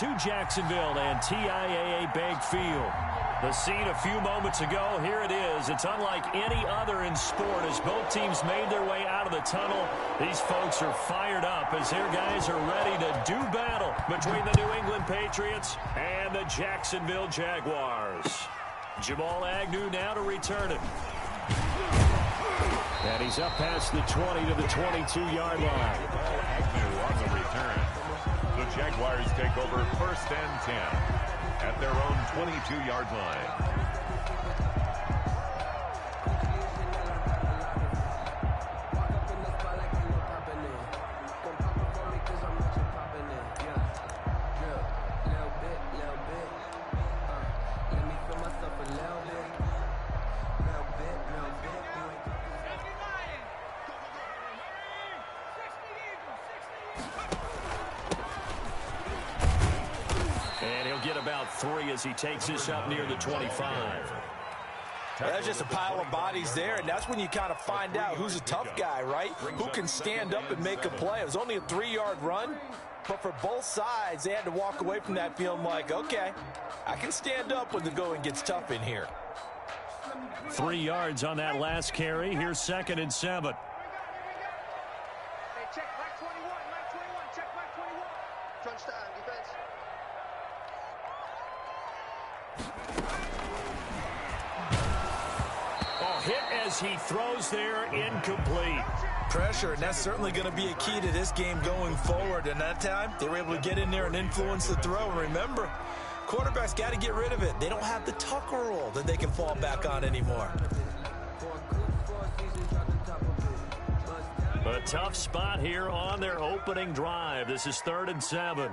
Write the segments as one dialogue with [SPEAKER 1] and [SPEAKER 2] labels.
[SPEAKER 1] to Jacksonville and TIAA Bank Field. The scene a few moments ago, here it is. It's unlike any other in sport as both teams made their way out of the tunnel. These folks are fired up as their guys are ready to do battle between the New England Patriots and the Jacksonville Jaguars. Jamal Agnew now to return it. And he's up past the 20 to the 22-yard line.
[SPEAKER 2] Agnew on the return. The Jaguars take over 1st and 10 at their own 22-yard line.
[SPEAKER 1] About 3 as he takes this up near the 25.
[SPEAKER 3] That's just a pile of bodies there, and that's when you kind of find out who's a tough guy, right? Who can stand up and make a play. It was only a 3-yard run, but for both sides, they had to walk away from that feeling like, okay, I can stand up when the going gets tough in here.
[SPEAKER 1] 3 yards on that last carry. Here's 2nd and 7.
[SPEAKER 4] Check back 21, back 21, check back 21. Crunch time, defense.
[SPEAKER 1] Hit as he throws there, incomplete.
[SPEAKER 3] Pressure, and that's certainly going to be a key to this game going forward. And that time, they were able to get in there and influence the throw. And remember, quarterbacks got to get rid of it. They don't have the Tucker rule that they can fall back on anymore.
[SPEAKER 1] A tough spot here on their opening drive. This is 3rd and 7.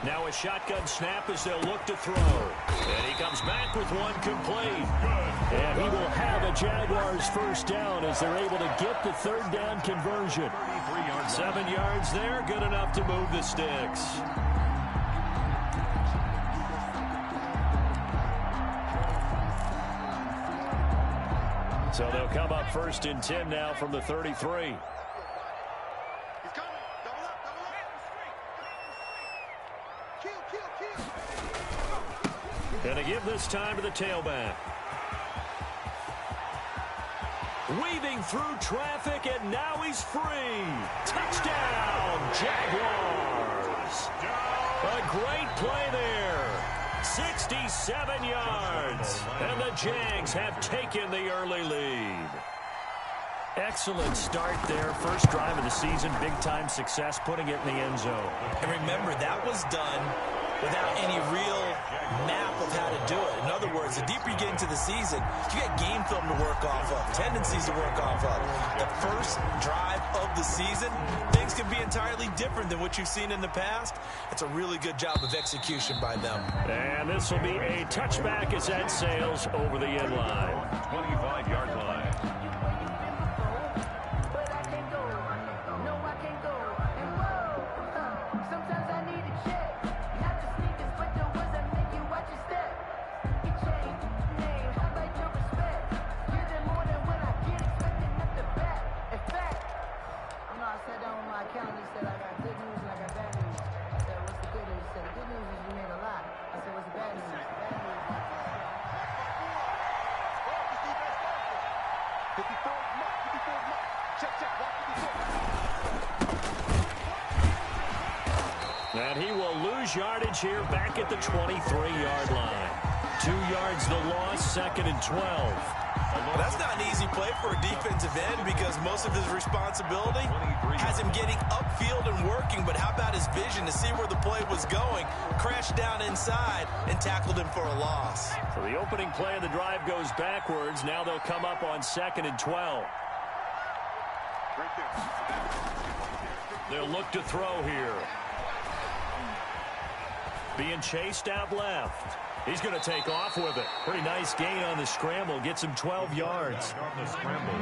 [SPEAKER 1] Now a shotgun snap as they'll look to throw. And he comes back with one complete. And he will have a Jaguars first down as they're able to get the 3rd down conversion. 7 yards there, good enough to move the sticks. So they'll come up 1st and 10 now from the 33. Gonna give this time to the tailback. Weaving through traffic, and now he's free. Touchdown, Jaguars. A great play there. 67 yards. And the Jags have taken the early lead. Excellent start there. First drive of the season. Big-time success, putting it in the end zone.
[SPEAKER 3] And remember, that was done without any real map of how to do it. In other words, the deeper you get into the season, you got game film to work off of, tendencies to work off of. The first drive of the season, things can be entirely different than what you've seen in the past. It's a really good job of execution by them.
[SPEAKER 1] And this will be a touchback as that sails over the end line.
[SPEAKER 2] 25-yard line.
[SPEAKER 1] And he will lose yardage here back at the 23-yard line. 2 yards the loss, 2nd and 12.
[SPEAKER 3] Well, that's not an easy play for a defensive end because most of his responsibility has him getting upfield and working. But how about his vision to see where the play was going, crashed down inside, and tackled him for a loss.
[SPEAKER 1] So the opening play of the drive goes backwards. Now they'll come up on 2nd and 12. They'll look to throw here. Being chased out left. He's going to take off with it. Pretty nice gain on the scramble. Gets him 12 yards.
[SPEAKER 2] On the scramble.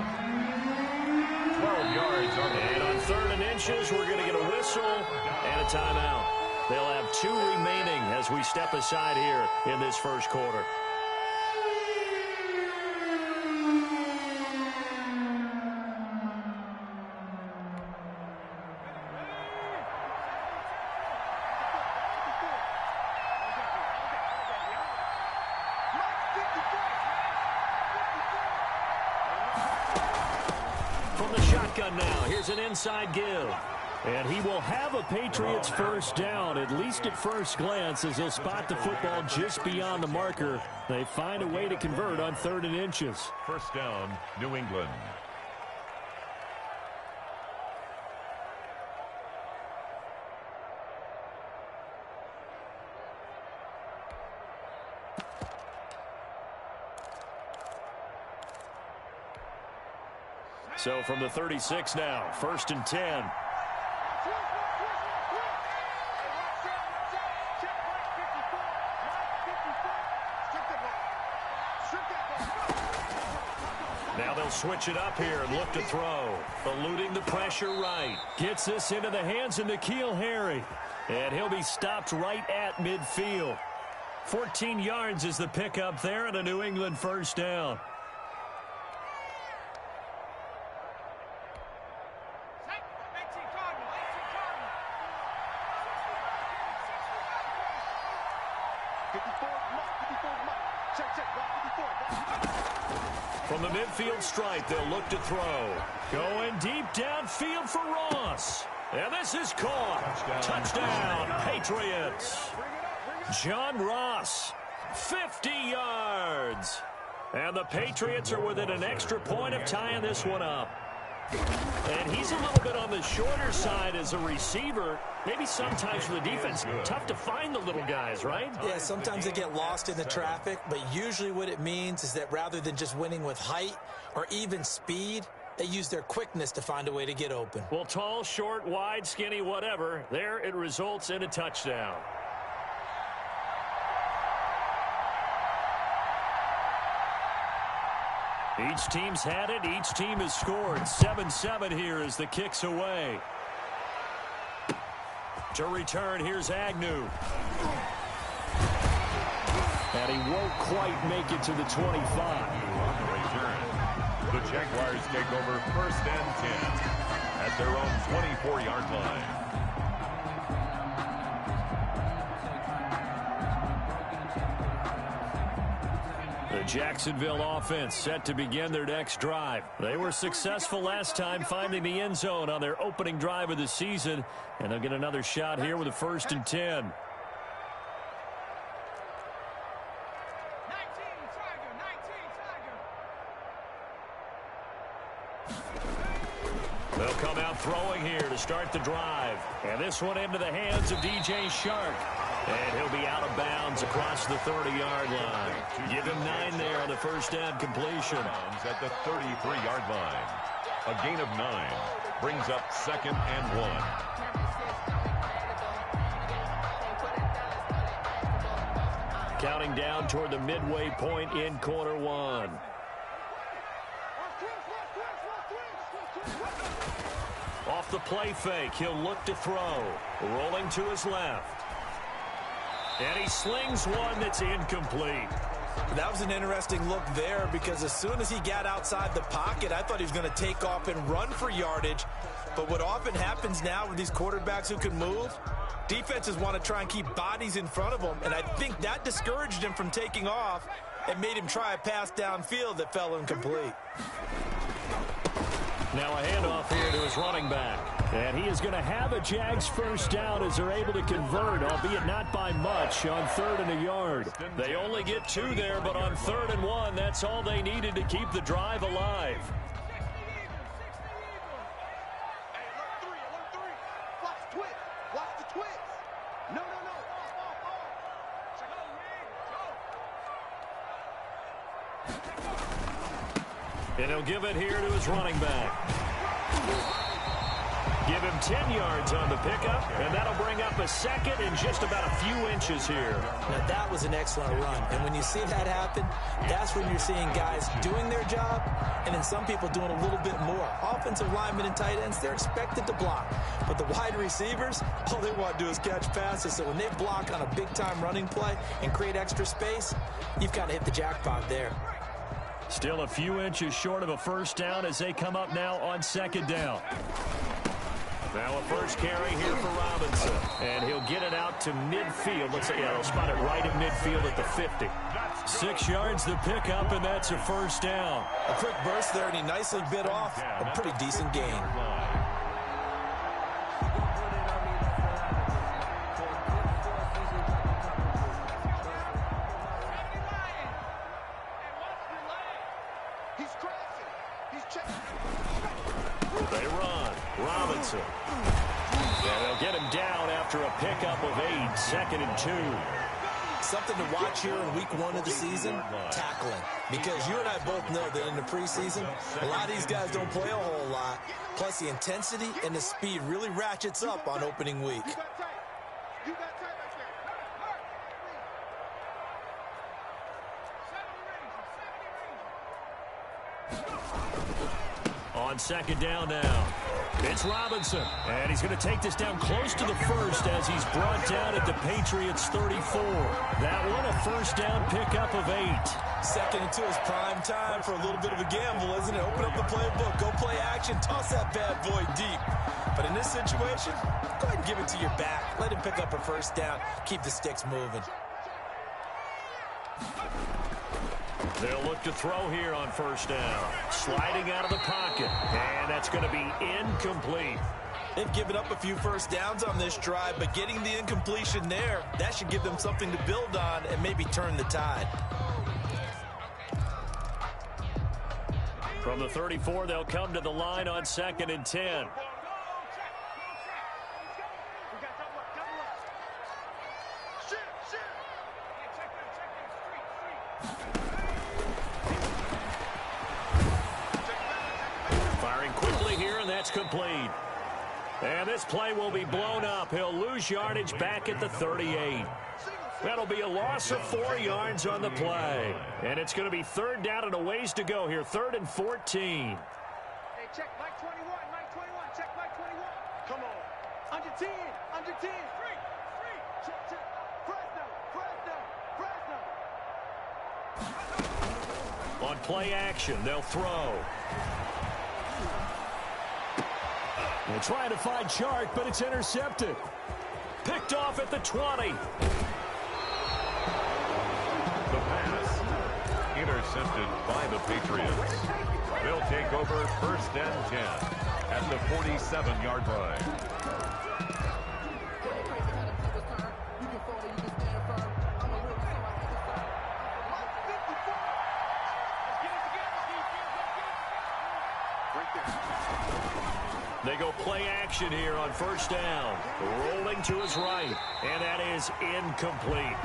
[SPEAKER 2] 12 yards.
[SPEAKER 1] And on 3rd and inches, we're going to get a whistle and a timeout. They'll have 2 remaining as we step aside here in this first quarter. From the shotgun now, here's an inside give. And he will have a Patriots first down, at least at first glance, as he'll spot the football just beyond the marker. They find a way to convert on 3rd and inches.
[SPEAKER 2] First down, New England.
[SPEAKER 1] So from the 36 now, 1st and 10. Now they'll switch it up here and look to throw. Eluding the pressure right. Gets this into the hands of N'Keal Harry. And he'll be stopped right at midfield. 14 yards is the pickup there and a New England first down. From the midfield stripe, they'll look to throw. Going deep downfield for Ross. And this is caught. Touchdown, Patriots. John Ross, 50 yards. And the Patriots are within an extra point of tying this one up. And he's a little bit on the shorter side as a receiver. Maybe sometimes for the defense, tough to find the little guys, right?
[SPEAKER 3] Yeah, sometimes they get lost in the traffic, but usually what it means is that rather than just winning with height or even speed, they use their quickness to find a way to get open.
[SPEAKER 1] Well, tall, short, wide, skinny, whatever, there it results in a touchdown. Each team's had it. Each team has scored. 7-7 here as the kick's away. To return, here's Agnew. And he won't quite make it to the 25.
[SPEAKER 2] On the return, the Jaguars take over 1st and 10 at their own 24-yard line.
[SPEAKER 1] The Jacksonville offense set to begin their next drive. They were successful last time finding the end zone on their opening drive of the season, and they'll get another shot here with a 1st and 10. They'll come out throwing here to start the drive. And this one into the hands of DJ Shark. And he'll be out of bounds across the 30-yard line. Give him 9 there on the first down completion.
[SPEAKER 2] At the 33-yard line. A gain of 9 brings up 2nd and 1.
[SPEAKER 1] Counting down toward the midway point in quarter 1. Off the play fake, he'll look to throw. Rolling to his left. And he slings one that's incomplete.
[SPEAKER 3] That was an interesting look there because as soon as he got outside the pocket, I thought he was going to take off and run for yardage. But what often happens now with these quarterbacks who can move, defenses want to try and keep bodies in front of them. And I think that discouraged him from taking off and made him try a pass downfield that fell incomplete.
[SPEAKER 1] Now a handoff here to his running back. And he is going to have a Jags first down as they're able to convert, albeit not by much, on 3rd and a yard. They only get 2 there, but on 3rd and 1, that's all they needed to keep the drive alive. And he'll give it here to his running back. Give him 10 yards on the pickup, and that'll bring up a 2nd and just about a few inches here.
[SPEAKER 3] Now, that was an excellent run. And when you see that happen, that's when you're seeing guys doing their job and then some people doing a little bit more. Offensive linemen and tight ends, they're expected to block. But the wide receivers, all they want to do is catch passes. So when they block on a big-time running play and create extra space, you've got to hit the jackpot there.
[SPEAKER 1] Still a few inches short of a first down as they come up now on 2nd down. Now a first carry here for Robinson. And he'll get it out to midfield. Let's say, yeah, they'll spot it right in midfield at the 50. 6 yards to pick up, and that's a first down.
[SPEAKER 3] A quick burst there, and he nicely bit off a pretty decent gain.
[SPEAKER 1] They run. Robinson. And they'll get him down after a pickup of 8, 2nd and 2.
[SPEAKER 3] Something to watch here in week 1 of the season, tackling. Because you and I both know that in the preseason, a lot of these guys don't play a whole lot. Plus, the intensity and the speed really ratchets up on opening week.
[SPEAKER 1] On 2nd down now, it's Robinson. And he's going to take this down close to the first as he's brought down at the Patriots 34. That one a first down pickup of 8.
[SPEAKER 3] 2nd and 2 is prime time for a little bit of a gamble, isn't it? Open up the playbook, go play action, toss that bad boy deep. But in this situation, go ahead and give it to your back. Let him pick up a first down. Keep the sticks moving.
[SPEAKER 1] They'll look to throw here on first down. Sliding out of the pocket. And that's going to be incomplete.
[SPEAKER 3] They've given up a few first downs on this drive, but getting the incompletion there, that should give them something to build on and maybe turn the tide.
[SPEAKER 1] From the 34, they'll come to the line on 2nd and 10. Firing quickly here, and that's complete. And this play will be blown up. He'll lose yardage back at the 38. That'll be a loss of 4 yards on the play. And it's going to be 3rd down and a ways to go here. 3rd and 14.
[SPEAKER 4] Hey, check Mike 21, Mike 21, check Mike 21. Come on. Under 10, under 10. Free. Check, check. Fresno.
[SPEAKER 1] On play action, they'll throw. They're trying to find Chark, but it's intercepted. Picked off at the 20.
[SPEAKER 2] The pass intercepted by the Patriots. They'll take over 1st and 10 at the 47-yard line.
[SPEAKER 1] They go play action here on first down. Rolling to his right, and that is incomplete.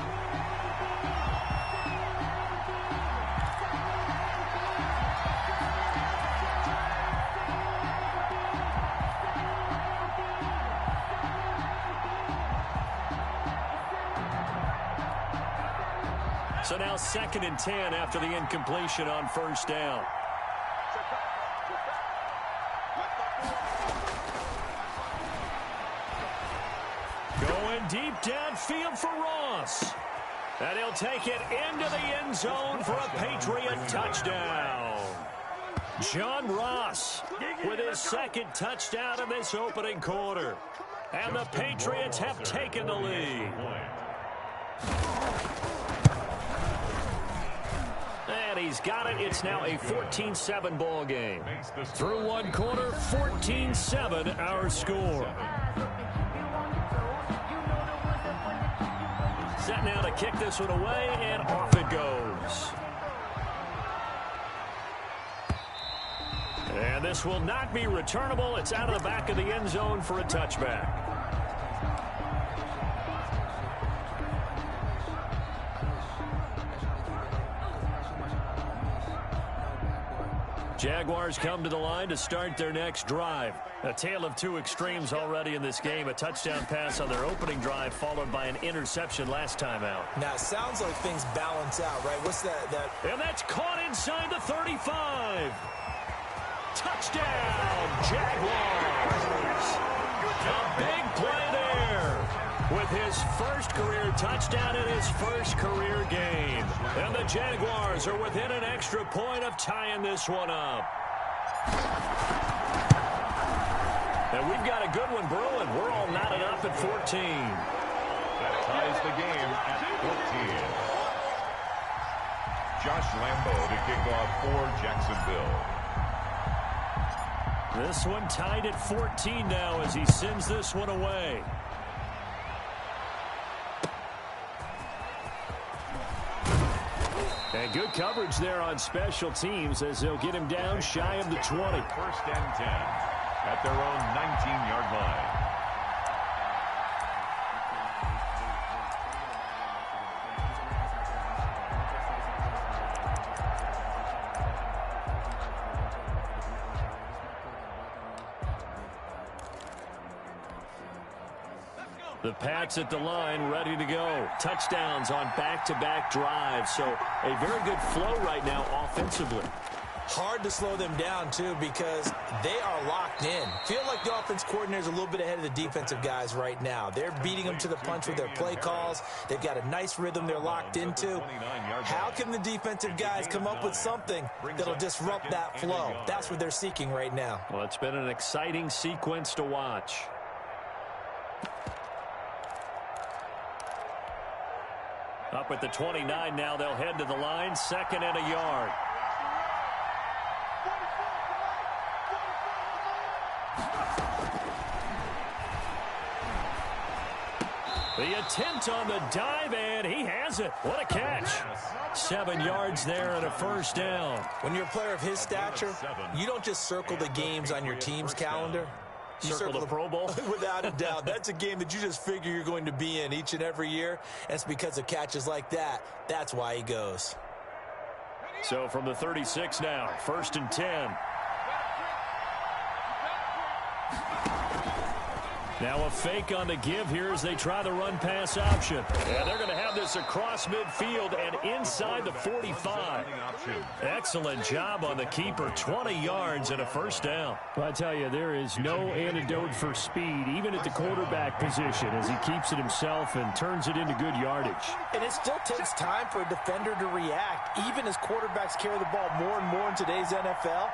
[SPEAKER 1] So now 2nd and 10 after the incompletion on first down. Going deep downfield for Ross. And he'll take it into the end zone for a Patriot touchdown. John Ross with his 2nd touchdown in this opening quarter. And the Patriots have taken the lead. And he's got it. It's now a 14-7 ball game. Through one quarter, 14-7 our score. Set now to kick this one away, and off it goes. And this will not be returnable. It's out of the back of the end zone for a touchback. Jaguars come to the line to start their next drive. A tale of two extremes already in this game. A touchdown pass on their opening drive followed by an interception last time out.
[SPEAKER 3] Now, it sounds like things balance out, right? What's that?
[SPEAKER 1] And that's caught inside the 35. Touchdown, Jaguars. A big play there with his first career touchdown in his first career game. And the Jaguars are within an extra point of tying this one up. And we've got a good one brewing. We're all knotted up at 14.
[SPEAKER 2] That ties the game at 14. Josh Lambo to kick off for Jacksonville.
[SPEAKER 1] This one tied at 14 now as he sends this one away. And good coverage there on special teams as they'll get him down shy of the 20.
[SPEAKER 2] First and 10 at their own 19-yard line.
[SPEAKER 1] The Pats at the line, ready to go. Touchdowns on back-to-back drives, so a very good flow right now offensively.
[SPEAKER 3] Hard to slow them down, too, because they are locked in. Feel like the offense coordinator is a little bit ahead of the defensive guys right now. They're beating them to the punch with their play calls. They've got a nice rhythm they're locked into. How can the defensive guys come up with something that'll disrupt that flow? That's what they're seeking right now.
[SPEAKER 1] Well, it's been an exciting sequence to watch. Up at the 29 now, they'll head to the line, 2nd and a yard. The attempt on the dive, and he has it. What a catch. 7 yards there and a first down.
[SPEAKER 3] When you're a player of his stature, you don't just circle the games on your team's calendar. You
[SPEAKER 1] circle the Pro Bowl?
[SPEAKER 3] Without a doubt. That's a game that you just figure you're going to be in each and every year. And it's because of catches like that. That's why he goes.
[SPEAKER 1] So from the 36 now, 1st and 10. Now a fake on the give here as they try the run-pass option. And they're going to have this across midfield and inside the 45. Excellent job on the keeper. 20 yards and a first down. Well, I tell you, there is no antidote for speed, even at the quarterback position, as he keeps it himself and turns it into good yardage.
[SPEAKER 3] And it still takes time for a defender to react, even as quarterbacks carry the ball more and more in today's NFL.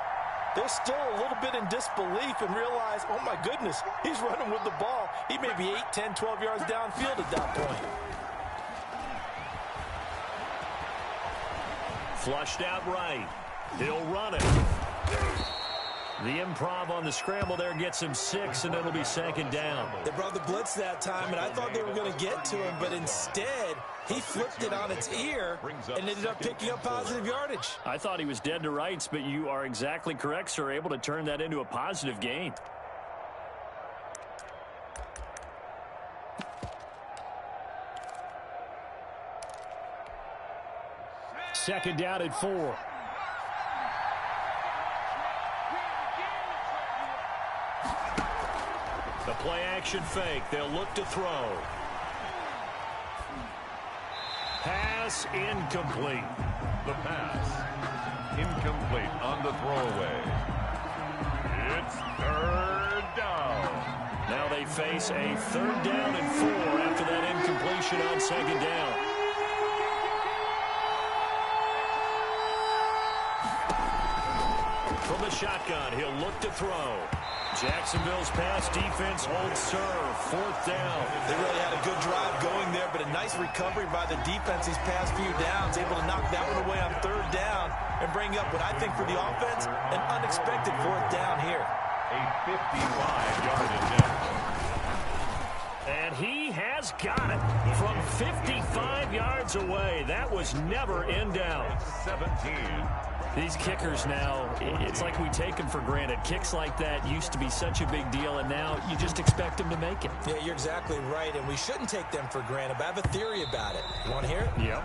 [SPEAKER 3] They're still a little bit in disbelief and realize, oh, my goodness, he's running with the ball. He may be 8, 10, 12 yards downfield at that point.
[SPEAKER 1] Flushed out right. He'll run it. The improv on the scramble there gets him 6, and it'll be 2nd down.
[SPEAKER 3] They brought the blitz that time, and I thought they were going to get to him, but instead he flipped it on its ear and ended up picking up positive yardage.
[SPEAKER 1] I thought he was dead to rights, but you are exactly correct, sir, able to turn that into a positive gain. Second down at 4. The play-action fake. They'll look to throw. Pass incomplete.
[SPEAKER 2] The pass incomplete on the throwaway. It's 3rd down.
[SPEAKER 1] Now they face a 3rd down and 4 after that incompletion on 2nd down. From the shotgun, he'll look to throw. Jacksonville's pass defense holds serve. 4th down.
[SPEAKER 3] They really had a good drive going there, but a nice recovery by the defense these past few downs, able to knock that one away on 3rd down and bring up what I think for the offense, an unexpected 4th down here.
[SPEAKER 2] A 55-yard attempt.
[SPEAKER 1] And he has got it from 55 yards away. That was never in doubt.
[SPEAKER 2] 17.
[SPEAKER 1] These kickers now, it's like we take them for granted. Kicks like that used to be such a big deal, and now you just expect them to make it.
[SPEAKER 3] Yeah, you're exactly right, and we shouldn't take them for granted, but I have a theory about it. You want to hear it?
[SPEAKER 1] Yep.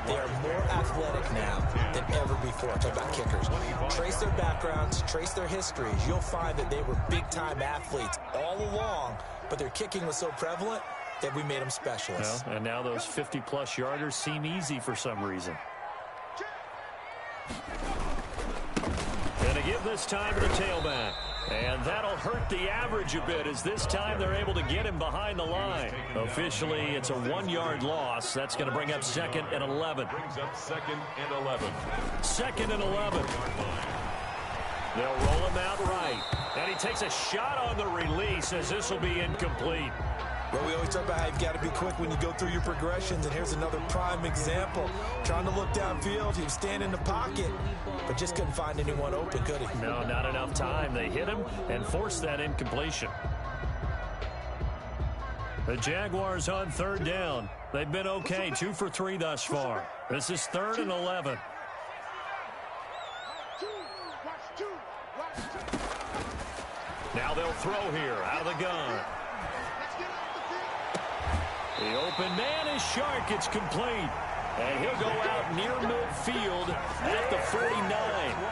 [SPEAKER 3] They are more athletic now than ever before. I'm talking about kickers. Trace their backgrounds, trace their histories. You'll find that they were big-time athletes all along, but their kicking was so prevalent that we made them specialists.
[SPEAKER 1] Well, and now those 50-plus yarders seem easy for some reason. And a give this time to the tailback. And that'll hurt the average a bit as this time they're able to get him behind the line. Officially, it's a 1-yard loss. That's going to bring up 2nd and 11.
[SPEAKER 2] Brings up 2nd and 11.
[SPEAKER 1] 2nd and 11. They'll roll him out right. And he takes a shot on the release as this will be incomplete.
[SPEAKER 3] Well, we always talk about how you've got to be quick when you go through your progressions, and here's another prime example. Trying to look downfield, he was standing in the pocket, but just couldn't find anyone open, could he?
[SPEAKER 1] No, not enough time. They hit him and forced that incompletion. The Jaguars on third down. They've been okay, 2 for 3 thus far. This is 3rd and 11. Now they'll throw here out of the gun. The open man is Shark. It's complete. And he'll go out near midfield at the 49.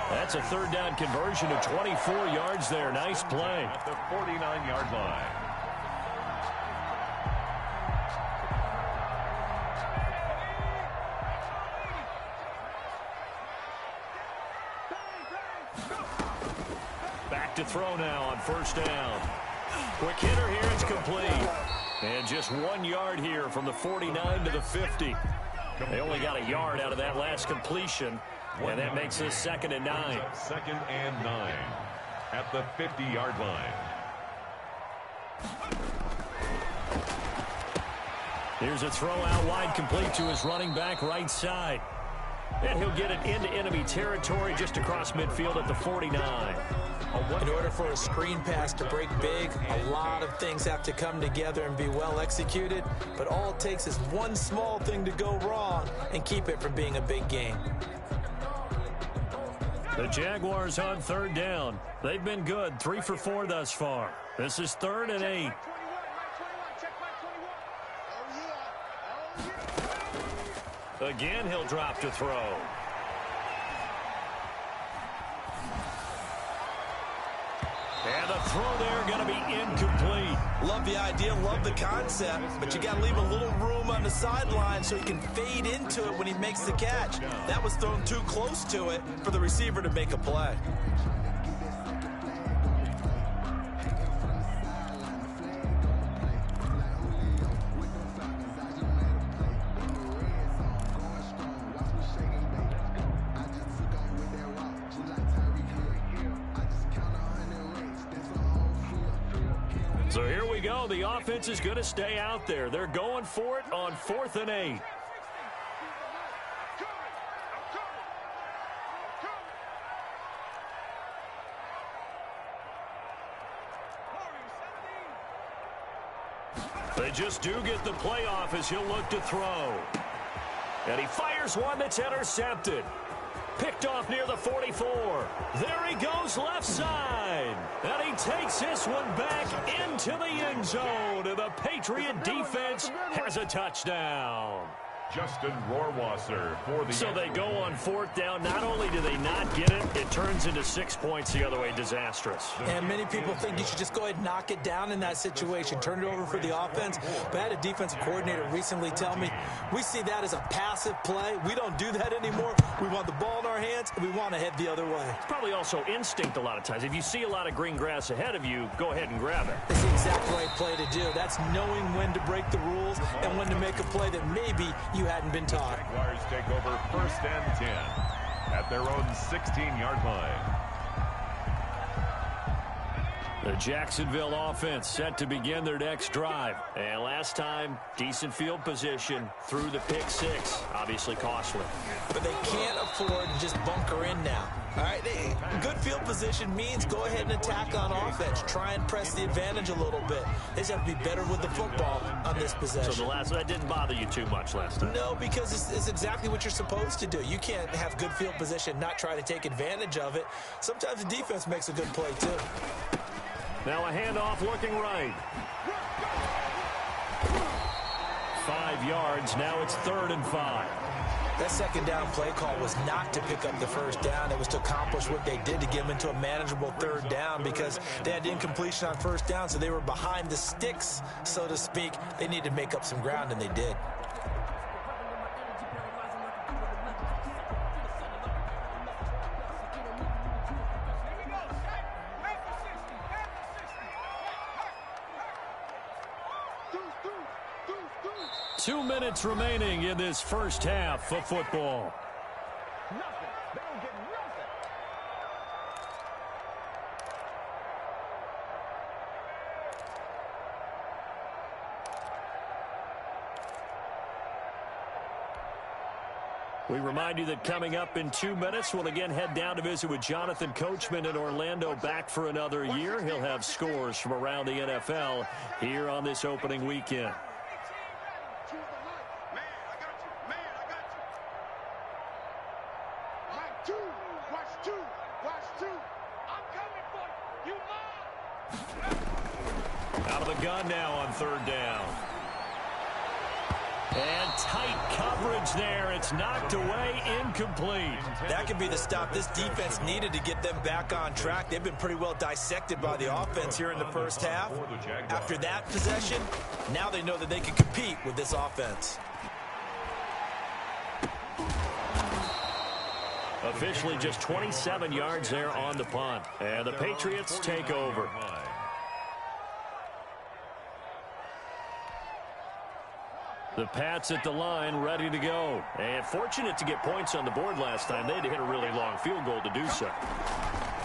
[SPEAKER 1] That's a third down conversion of 24 yards there. Nice play.
[SPEAKER 2] At the 49-yard line.
[SPEAKER 1] Back to throw now on first down. Quick hitter here. It's complete. And just 1 yard here from the 49 to the 50. They only got a yard out of that last completion, and that makes this 2nd and 9.
[SPEAKER 2] 2nd and 9 at the 50-yard line.
[SPEAKER 1] Here's a throw out wide, complete to his running back right side. And he'll get it into enemy territory just across midfield at the 49.
[SPEAKER 3] In order for a screen pass to break big, a lot of things have to come together and be well executed, but all it takes is one small thing to go wrong and keep it from being a big game.
[SPEAKER 1] The Jaguars on third down. They've been good, 3 for 4 thus far. This is 3rd and 8. Again, he'll drop to throw. And the throw there going to be incomplete.
[SPEAKER 3] Love the idea, love the concept, but you got to leave a little room on the sideline so he can fade into it when he makes the catch. That was thrown too close to it for the receiver to make a play.
[SPEAKER 1] So here we go. The offense is going to stay out there. They're going for it on 4th and 8. They just do get the playoff as he'll look to throw. And he fires one that's intercepted. Picked off near the 44. There he goes left side. And he takes this one back into the end zone. And the Patriot defense has a touchdown.
[SPEAKER 2] Justin Rohrwasser for the...
[SPEAKER 1] So they go on 4th down. Not only do they not get it, it turns into 6 points the other way. Disastrous.
[SPEAKER 3] And many people think you should just go ahead and knock it down in that situation. Turn it over for the offense. But I had a defensive coordinator recently tell me, we see that as a passive play. We don't do that anymore. We want the ball in our hands, and we want to head the other way.
[SPEAKER 1] It's probably also instinct a lot of times. If you see a lot of green grass ahead of you, go ahead and grab it.
[SPEAKER 3] That's the exact right play to do. That's knowing when to break the rules and when to make a play that maybe you hadn't been taught.
[SPEAKER 2] Jaguars take over 1st and 10 at their own 16-yard line.
[SPEAKER 1] The Jacksonville offense set to begin their next drive. And last time, decent field position through the pick 6. Obviously costly.
[SPEAKER 3] But they can't afford to just bunker in now. All right, good field position means go ahead and attack on offense. Try and press the advantage a little bit. They just have to be better with the football on this possession.
[SPEAKER 1] So that didn't bother you too much last time?
[SPEAKER 3] No, because it's exactly what you're supposed to do. You can't have good field position, not try to take advantage of it. Sometimes the defense makes a good play, too.
[SPEAKER 1] Now a handoff looking right. 5 yards. Now it's 3rd and 5.
[SPEAKER 3] That 2nd down play call was not to pick up the 1st down. It was to accomplish what they did to get them into a manageable 3rd down because they had incompletion on 1st down, so they were behind the sticks, so to speak. They needed to make up some ground, and they did.
[SPEAKER 1] Two minutes remaining in this first half of football. We remind you that coming up in 2 minutes, we'll again head down to visit with Jonathan Coachman in Orlando, back for another year. He'll have scores from around the NFL here on this opening weekend. Out of the gun now on third down. And tight coverage there. It's knocked away, incomplete.
[SPEAKER 3] That could be the stop this defense needed to get them back on track. They've been pretty well dissected by the offense here in the first half. After that possession, now they know that they can compete with this offense.
[SPEAKER 1] Officially just 27 yards there on the punt. And the Patriots take over. The Pats at the line, ready to go. And fortunate to get points on the board last time. They had to hit a really long field goal to do so.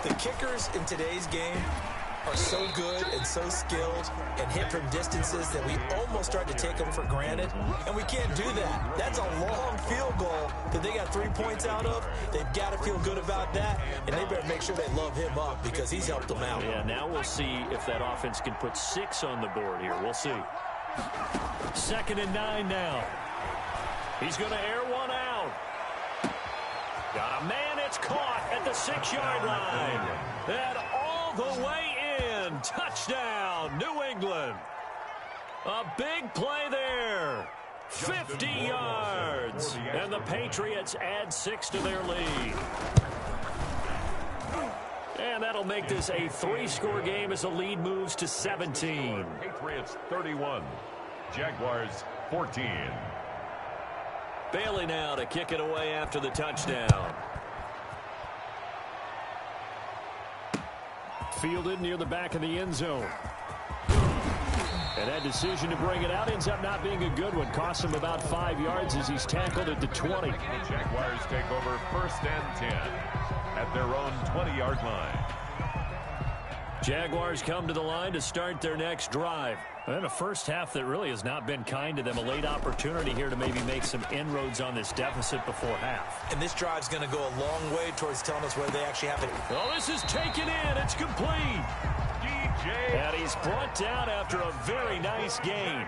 [SPEAKER 3] The kickers in today's game are so good and so skilled and hit from distances that we almost start to take them for granted. And we can't do that. That's a long field goal that they got 3 points out of. They've got to feel good about that. And they better make sure they love him up because he's helped them out.
[SPEAKER 1] Yeah, now we'll see if that offense can put 6 on the board here. We'll see. 2nd and 9 now. He's going to air one out. Got a man. It's caught at the 6-yard line. And all the way in. Touchdown, New England. A big play there. 50 yards. And the Patriots add 6 to their lead. And that'll make this a 3-score game as the lead moves to 17.
[SPEAKER 2] Patriots 31, Jaguars 14.
[SPEAKER 1] Bailey now to kick it away after the touchdown. Fielded near the back of the end zone. And that decision to bring it out ends up not being a good one. Costs him about 5 yards as he's tackled at the 20.
[SPEAKER 2] The Jaguars take over 1st and 10 at their own 20-yard line.
[SPEAKER 1] Jaguars come to the line to start their next drive. And a first half that really has not been kind to them. A late opportunity here to maybe make some inroads on this deficit before half.
[SPEAKER 3] And this drive's going to go a long way towards telling us whether they actually have it.
[SPEAKER 1] Oh, this is taken in. It's complete. And he's brought down after a very nice gain.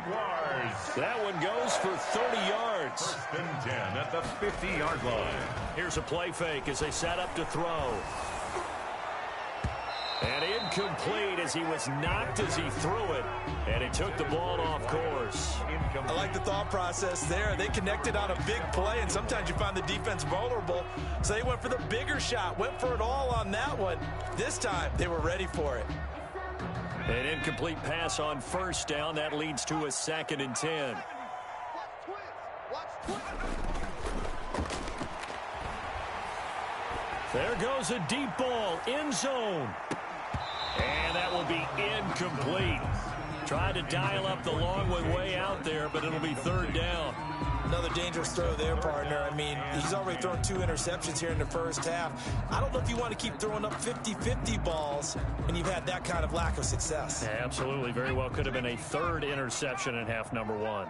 [SPEAKER 1] That one goes for 30 yards.
[SPEAKER 2] 1st and 10 at the 50-yard line.
[SPEAKER 1] Here's a play fake as they set up to throw. And incomplete as he was knocked as he threw it. And he took the ball off course.
[SPEAKER 3] I like the thought process there. They connected on a big play, and sometimes you find the defense vulnerable. So they went for the bigger shot, went for it all on that one. This time, they were ready for it.
[SPEAKER 1] An incomplete pass on 1st down. That leads to a 2nd and 10. There goes a deep ball, end zone. And that will be incomplete. Tried to dial up the long one way out there, but it'll be 3rd down.
[SPEAKER 3] Another dangerous throw there, partner. I mean, he's already thrown 2 interceptions here in the first half. I don't know if you want to keep throwing up 50-50 balls when you've had that kind of lack of success.
[SPEAKER 1] Yeah, absolutely. Very well could have been a 3rd interception in half number 1.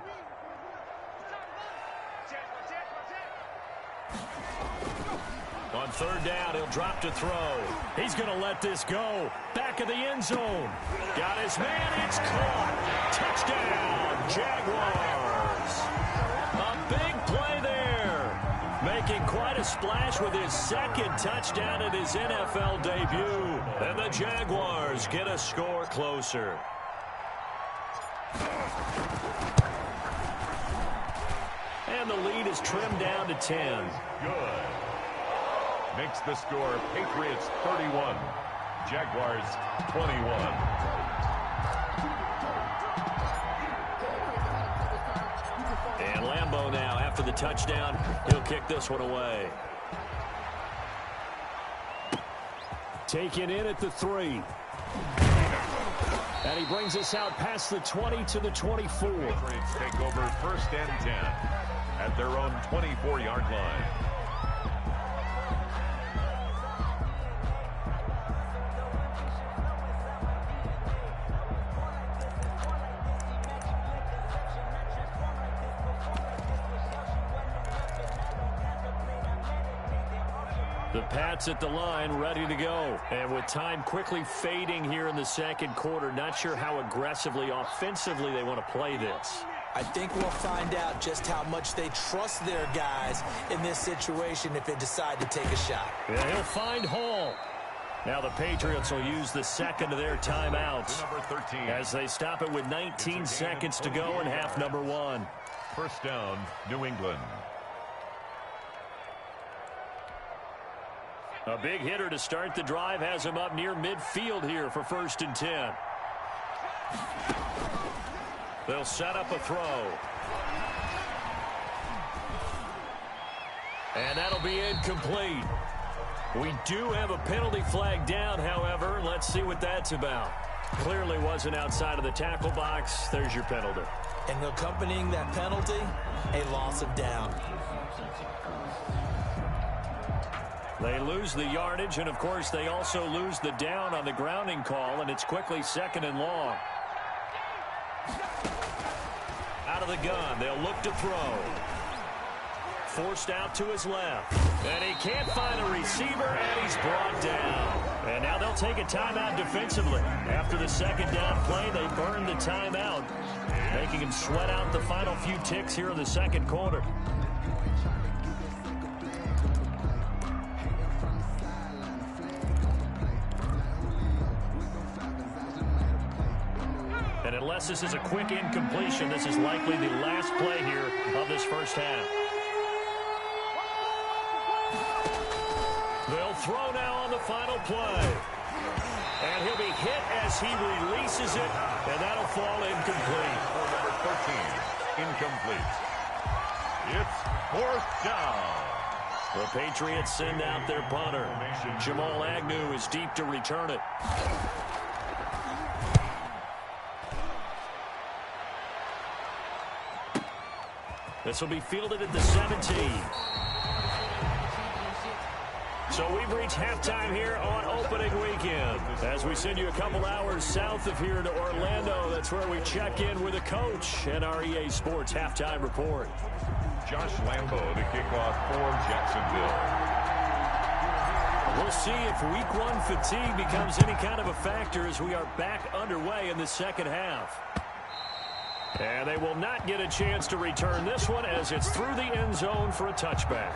[SPEAKER 1] On 3rd down, he'll drop to throw. He's going to let this go. Back of the end zone. Got his man. It's caught. Touchdown, Jaguars. A big play there. Making quite a splash with his 2nd touchdown in his NFL debut. And the Jaguars get a score closer. And the lead is trimmed down to 10.
[SPEAKER 2] Good. Makes the score Patriots 31, Jaguars 21.
[SPEAKER 1] And Lambeau now, after the touchdown, he'll kick this one away. Taken in at the 3. And he brings us out past the 20 to the 24.
[SPEAKER 2] Patriots take over 1st and 10 at their own 24-yard line.
[SPEAKER 1] The Pats at the line, ready to go. And with time quickly fading here in the second quarter, not sure how aggressively, offensively they want to play this.
[SPEAKER 3] I think we'll find out just how much they trust their guys in this situation if they decide to take a shot.
[SPEAKER 1] Yeah, he'll find Hall. Now the Patriots will use the second of their timeouts
[SPEAKER 2] Number 13.
[SPEAKER 1] as they stop it with 19 seconds to go in half number one.
[SPEAKER 2] First down, New England.
[SPEAKER 1] A big hitter to start the drive has him up near midfield here for 1st and 10. They'll set up a throw. And that'll be incomplete. We do have a penalty flag down, however. Let's see what that's about. Clearly wasn't outside of the tackle box. There's your penalty.
[SPEAKER 3] And accompanying that penalty, a loss of down.
[SPEAKER 1] They lose the yardage, and, of course, they also lose the down on the grounding call, and it's quickly 2nd and long. Out of the gun, they'll look to throw. Forced out to his left. And he can't find a receiver, and he's brought down. And now they'll take a timeout defensively. After the second down play, they burn the timeout, making him sweat out the final few ticks here in the second quarter. And unless this is a quick incompletion, this is likely the last play here of this first half. They'll throw now on the final play. And he'll be hit as he releases it, and that'll fall incomplete.
[SPEAKER 2] Number 13, incomplete. It's 4th down.
[SPEAKER 1] The Patriots send out their punter. Jamal Agnew is deep to return it. This will be fielded at the 17. So we've reached halftime here on opening weekend. As we send you a couple hours south of here to Orlando, that's where we check in with a coach and our EA Sports halftime report.
[SPEAKER 2] Josh Lambo to kick off for Jacksonville.
[SPEAKER 1] We'll see if week one fatigue becomes any kind of a factor as we are back underway in the second half. And they will not get a chance to return this one as it's through the end zone for a touchback.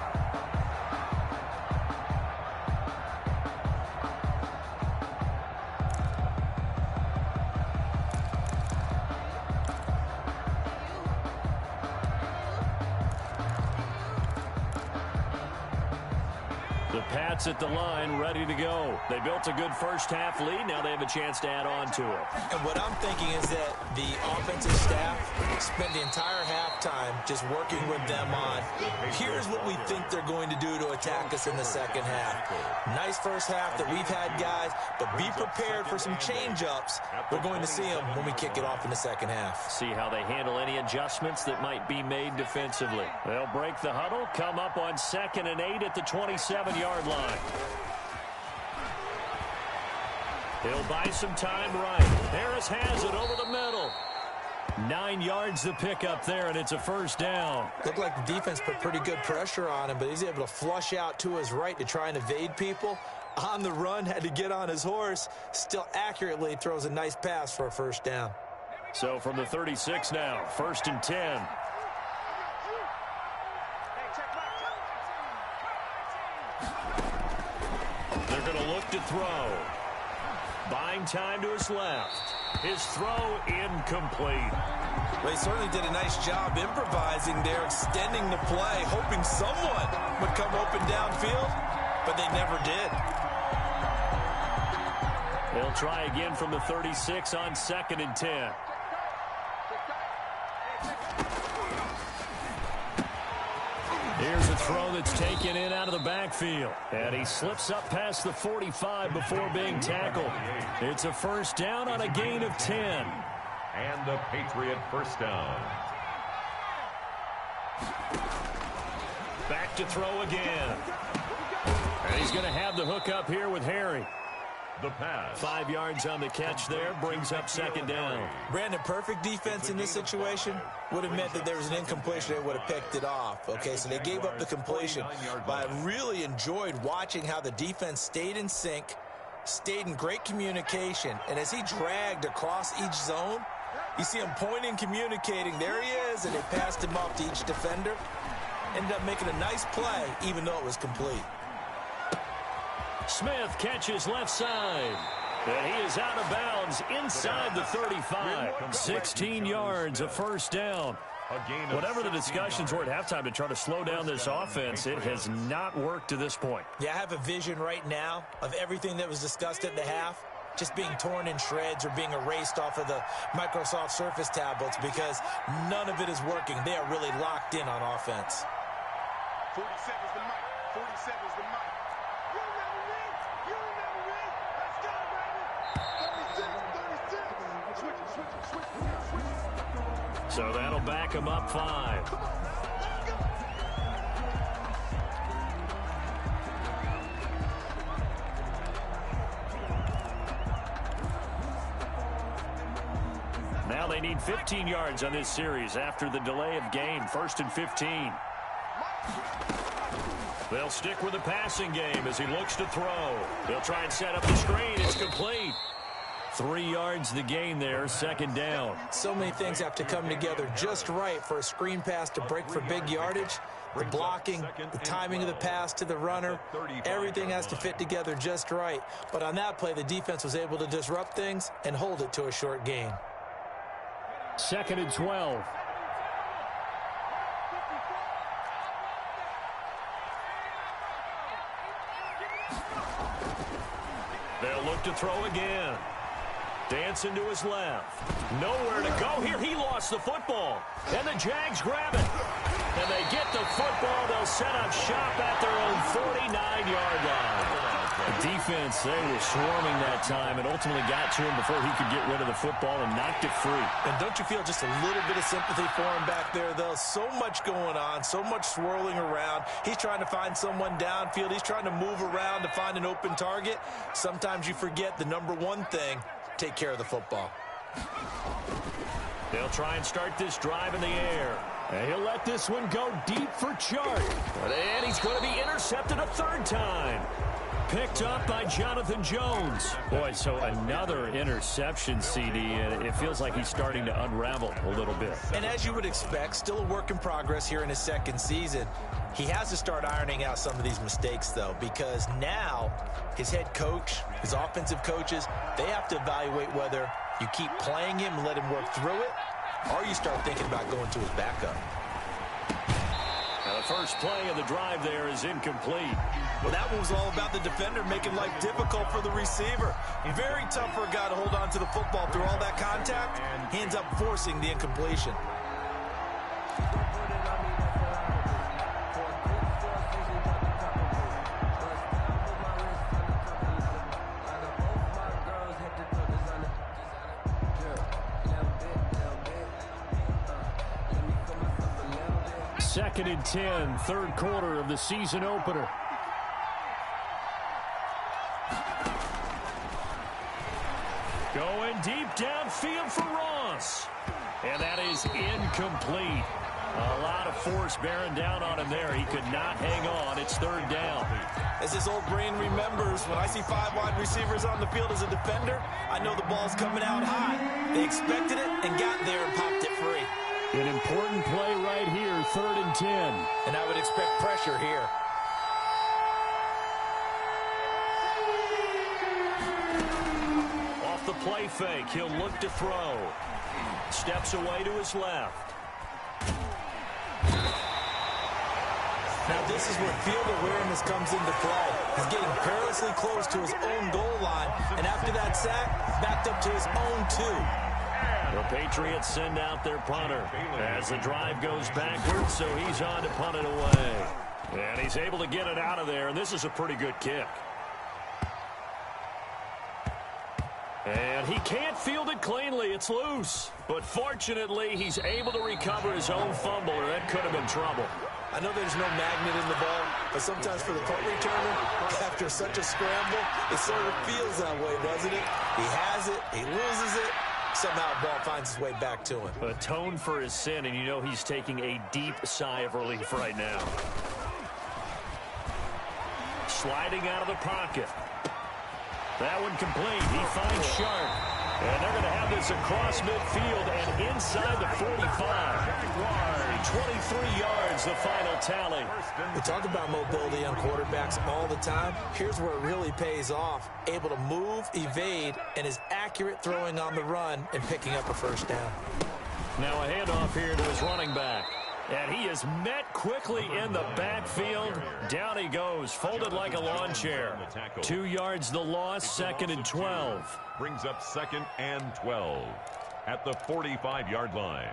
[SPEAKER 1] The Pats at the line, ready to go. They built a good first half lead. Now they have a chance to add on to it.
[SPEAKER 3] And what I'm thinking is that the offensive staff spent the entire halftime just working with them on, here's what we think they're going to do to attack us in the second half. Nice first half that we've had, guys, but be prepared for some change-ups. We're going to see them when we kick it off in the second half.
[SPEAKER 1] See how they handle any adjustments that might be made defensively. They'll break the huddle, come up on 2nd and 8 at the 27-yard line. He'll buy some time right. Harris has it over the middle. 9 yards to pick up there, and it's a first down.
[SPEAKER 3] Looked like the defense put pretty good pressure on him, but he's able to flush out to his right to try and evade people. On the run, had to get on his horse. Still accurately throws a nice pass for a first down.
[SPEAKER 1] So from the 36 now, 1st and 10. They're going to look to throw. Buying time to his left. His throw incomplete.
[SPEAKER 3] Well, he certainly did a nice job improvising there, extending the play, hoping someone would come open downfield, but they never did.
[SPEAKER 1] They'll try again from the 36 on 2nd and 10. Here's a throw that's taken in out of the backfield. And he slips up past the 45 before being tackled. It's a first down on a gain of 10.
[SPEAKER 2] And the Patriot first down.
[SPEAKER 1] Back to throw again. And he's going to have the hook up here with Harry.
[SPEAKER 2] The pass.
[SPEAKER 1] 5 yards on the catch there, brings up second down.
[SPEAKER 3] Brandon, perfect defense in this situation would have meant that there was an incompletion. They would have picked it off. Okay, so they gave up the completion. But I really enjoyed watching how the defense stayed in sync, stayed in great communication, and as he dragged across each zone, you see him pointing, communicating. There he is, and they passed him off to each defender. Ended up making a nice play, even though it was complete.
[SPEAKER 1] Smith catches left side. And he is out of bounds inside the 35. 16 yards, a first down. Whatever the discussions were at halftime to try to slow down this offense, it has not worked to this point.
[SPEAKER 3] Yeah, I have a vision right now of everything that was discussed at the half just being torn in shreds or being erased off of the Microsoft Surface tablets because none of it is working. They are really locked in on offense.
[SPEAKER 4] 47's the mic. 47's the mic. You remember me? You remember me? Let's go, baby. 36. Switch it.
[SPEAKER 1] So that'll back him up 5.
[SPEAKER 4] Come on. Let's go.
[SPEAKER 1] Now they need 15 yards on this series after the delay of game. 1st and 15. They'll stick with the passing game as he looks to throw. They'll try and set up the screen. It's complete. 3 yards the gain there, second down.
[SPEAKER 3] So many things have to come together just right for a screen pass to break for big yardage. The blocking, the timing of the pass to the runner, everything has to fit together just right. But on that play, the defense was able to disrupt things and hold it to a short gain.
[SPEAKER 1] 2nd and 12. They'll look to throw again. Dancing to his left. Nowhere to go here. He lost the football. And the Jags grab it. And they get the football. They'll set up shop at their own 49-yard line. The defense, they were swarming that time and ultimately got to him before he could get rid of the football and knocked it free.
[SPEAKER 3] And don't you feel just a little bit of sympathy for him back there, though? So much going on, so much swirling around. He's trying to find someone downfield. He's trying to move around to find an open target. Sometimes you forget the number one thing, take care of the football.
[SPEAKER 1] They'll try and start this drive in the air. And he'll let this one go deep for Chart. And he's going to be intercepted a 3rd time. Picked up by Jonathan Jones. Boy, so another interception, CD, and it feels like he's starting to unravel a little bit.
[SPEAKER 3] And as you would expect, still a work in progress here in his 2nd season. He has to start ironing out some of these mistakes, though, because now his head coach, his offensive coaches, they have to evaluate whether you keep playing him and let him work through it, or you start thinking about going to his backup.
[SPEAKER 1] Now the first play of the drive there is incomplete.
[SPEAKER 3] Well, that one was all about the defender making life difficult for the receiver. Very tough for a guy to hold on to the football through all that contact. He ends up forcing the incompletion.
[SPEAKER 1] Second and 10, 3rd quarter of the season opener. Going deep downfield for Ross. And that is incomplete. A lot of force bearing down on him there. He could not hang on. It's 3rd down.
[SPEAKER 3] As his old brain remembers, when I see 5 wide receivers on the field as a defender, I know the ball's coming out high. They expected it and got there and popped it free.
[SPEAKER 1] An important play right here, 3rd and 10.
[SPEAKER 3] And I would expect pressure here.
[SPEAKER 1] Off the play fake, he'll look to throw. Steps away to his left.
[SPEAKER 3] Now this is where field awareness comes into play. He's getting perilously close to his own goal line. And after that sack, backed up to his own 2.
[SPEAKER 1] The Patriots send out their punter as the drive goes backwards, so he's on to punt it away. And he's able to get it out of there, and this is a pretty good kick. And he can't field it cleanly. It's loose. But fortunately, he's able to recover his own fumble, or that could have been trouble.
[SPEAKER 3] I know there's no magnet in the ball, But sometimes for the punt returner, after such a scramble, it sort of feels that way, doesn't it? He has it, he loses it, somehow the ball finds its way back to him.
[SPEAKER 1] Atone for his sin, and you know he's taking a deep sigh of relief right now. Sliding out of the pocket. That one complete. He finds Sharp. And they're going to have this across midfield and inside the 45. 23 yards, the final tally.
[SPEAKER 3] We talk about mobility on quarterbacks all the time. Here's where it really pays off. Able to move, evade, and is accurate throwing on the run and picking up a first down.
[SPEAKER 1] Now a handoff here to his running back. And he is met quickly in the backfield. Down he goes, folded like a lawn chair. 2 yards the loss, 2nd and 12.
[SPEAKER 2] Brings up 2nd and 12 at the 45-yard line.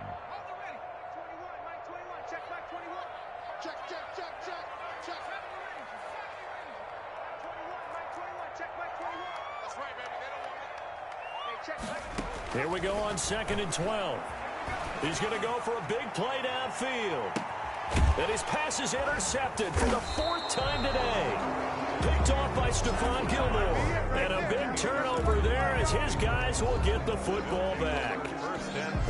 [SPEAKER 1] Here we go on 2nd and 12. He's going to go for a big play downfield. And his pass is intercepted for the 4th time today. Picked off by Stephon Gilmore. And a big turnover there as his guys will get the football back.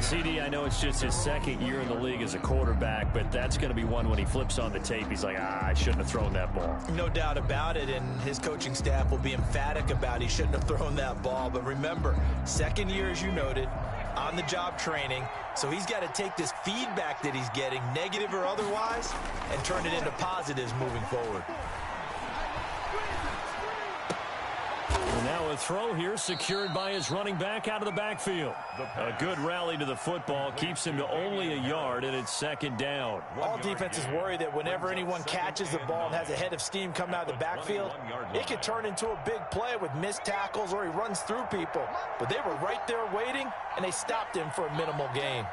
[SPEAKER 1] CD, I know it's just his 2nd year in the league as a quarterback, but that's going to be one when he flips on the tape. He's like, I shouldn't have thrown that ball.
[SPEAKER 3] No doubt about it, and his coaching staff will be emphatic about he shouldn't have thrown that ball. But remember, 2nd year, as you noted, on-the-job training, so he's got to take this feedback that he's getting, negative or otherwise, and turn it into positives moving forward.
[SPEAKER 1] And now a throw here secured by his running back out of the backfield. A good rally to the football keeps him to only a yard, and it's 2nd down.
[SPEAKER 3] All defenses worry that whenever anyone catches the ball and has a head of steam coming out of the backfield, it could turn into a big play with missed tackles or he runs through people. But they were right there waiting, and they stopped him for a minimal gain.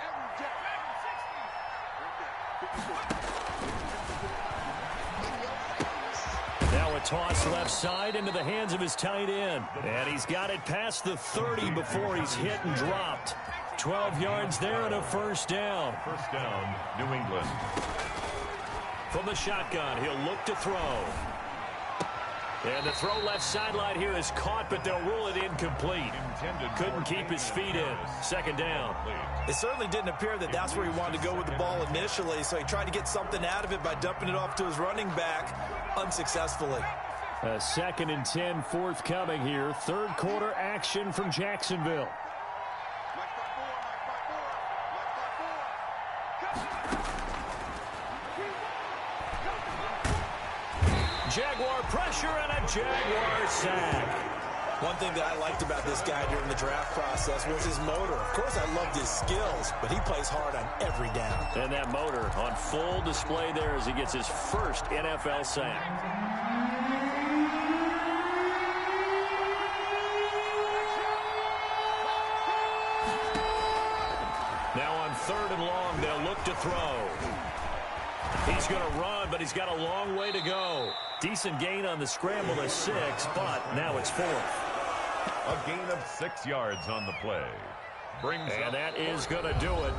[SPEAKER 1] Now a toss left side into the hands of his tight end. And he's got it past the 30 before he's hit and dropped. 12 yards there and a first down.
[SPEAKER 2] First down, New England.
[SPEAKER 1] From the shotgun, he'll look to throw. And the throw left sideline here is caught, but they'll rule it incomplete. Couldn't keep his feet in. 2nd down.
[SPEAKER 3] It certainly didn't appear that that's where he wanted to go with the ball initially, so he tried to get something out of it by dumping it off to his running back unsuccessfully.
[SPEAKER 1] A 2nd and 10 forthcoming here. 3rd quarter action from Jacksonville. Jaguar pressure and a Jaguar sack.
[SPEAKER 3] One thing that I liked about this guy during the draft process was his motor. Of course, I loved his skills, but he plays hard on every down.
[SPEAKER 1] And that motor on full display there as he gets his first NFL sack. Now on 3rd and long, they'll look to throw. He's going to run, but he's got a long way to go. Decent gain on the scramble to 6, but now it's 4th.
[SPEAKER 2] A gain of 6 yards on the play.
[SPEAKER 1] And that is going to do it